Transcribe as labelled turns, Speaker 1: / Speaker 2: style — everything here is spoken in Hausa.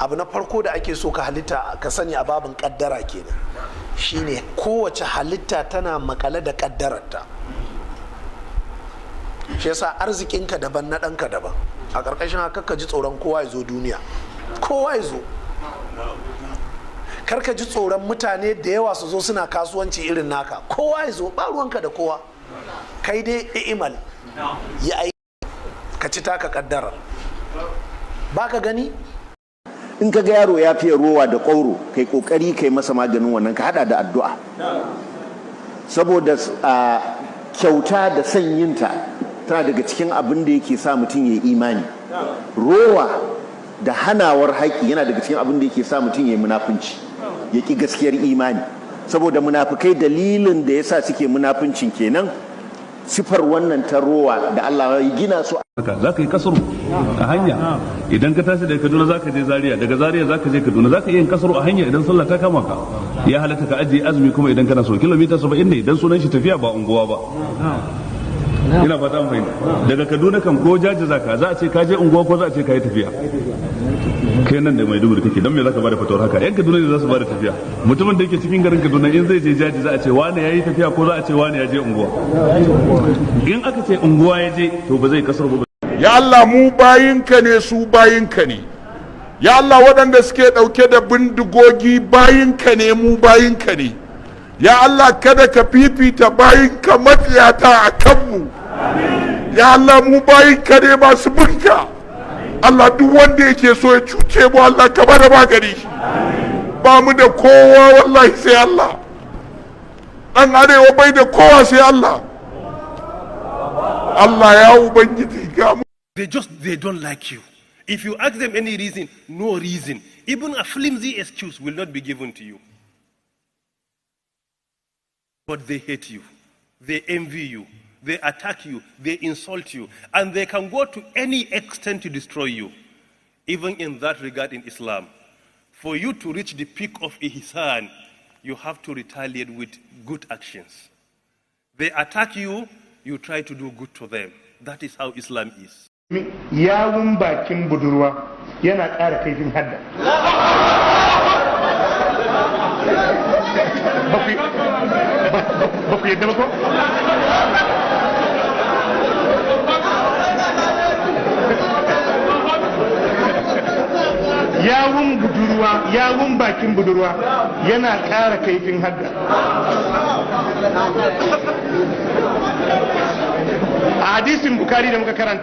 Speaker 1: abu na farko da ake so ka halitta ka sani a babin kaddara kenan shine kowace halitta tana makale da kaddararta. shi yasa arzikinka daban na ɗanka daban. A ƙarƙashin haka ka ji tsoron kowa ya zo duniya, kowa ya zo. Karka ji tsoron mutane da yawa su zo suna kasuwanci irin naka, kowa ya zo, ba ruwanka da kowa. Kai dai i'mal ya aiki ka ci taka kaddara. Ba ka gani?
Speaker 2: In ka ga yaro ya fiye rowa da ƙwauro, kai ƙoƙari kai masa maganin wannan, ka hada da addu'a. Saboda kyauta da sanyinta tana daga cikin abin da yake sa mutum ya yi imani. Rowa da hanawar haƙi yana daga cikin abin da yake sa mutum ya yi munafunci, ya ƙi gaskiyar imani. Saboda munafukai dalilin da ya sa suke munafuncin kenan sifar wannan ta rowa da Allah ya gina su.
Speaker 3: Za ka yi kasuru a hanya idan ka tashi daga Kaduna za ka je Zaria, daga Zaria za ka je Kaduna, za ka iya yin kasuru a hanya idan sallah ta kama ka. Ya halatta ka ajiye azumi kuma idan kana so, kilomita 70 ne idan sunan shi tafiya ba unguwa ba. Ina fata an fahimta. Daga Kaduna kan ko jaji zaka, za a ce ka je unguwa ko za a ce ka yi tafiya. Kai nan da Maiduguri kake, dan me zaka bada fatawar haka? Yan Kaduna ne za su bada tafiya. Mutumin da yake cikin garin Kaduna in zai je jaji za a ce wani yayi tafiya ko za a ce wani ya je unguwa. In aka ce unguwa ya je to ba zai kasar ba.
Speaker 4: Ya Allah mu bayinka ne, su bayinka ne. Ya Allah waɗanda suke ɗauke da bindigogi bayinka ne, mu bayinka ne. Ya Allah kada ka fifita bayinka matsiyata a kanmu. Ya Allah mu bayinka ne masu binka. Allah duk wanda yake so ya cuce mu Allah ka bada magani. Ba mu da kowa wallahi sai Allah. Dan arewa bai da kowa sai Allah. Allah ya ubangiji ga mu.
Speaker 5: They don't like you. If you ask them any reason, no reason. Even a flimsy excuse will not be given to you. But they hate you. They envy you. They attack you. They insult you. And they can go to any extent to destroy you. Even in that regard in Islam, for you to reach the peak of ihsan, you have to retaliate with good actions. They attack you, you try to do good to them. That is how Islam is.
Speaker 6: Yawun bakin budurwa yana ƙara kaifin hadda. Ba ku yadda ba ko? Yawun bakin budurwa yana ƙara kaifin hadda. A hadisin Bukhari da muka karanta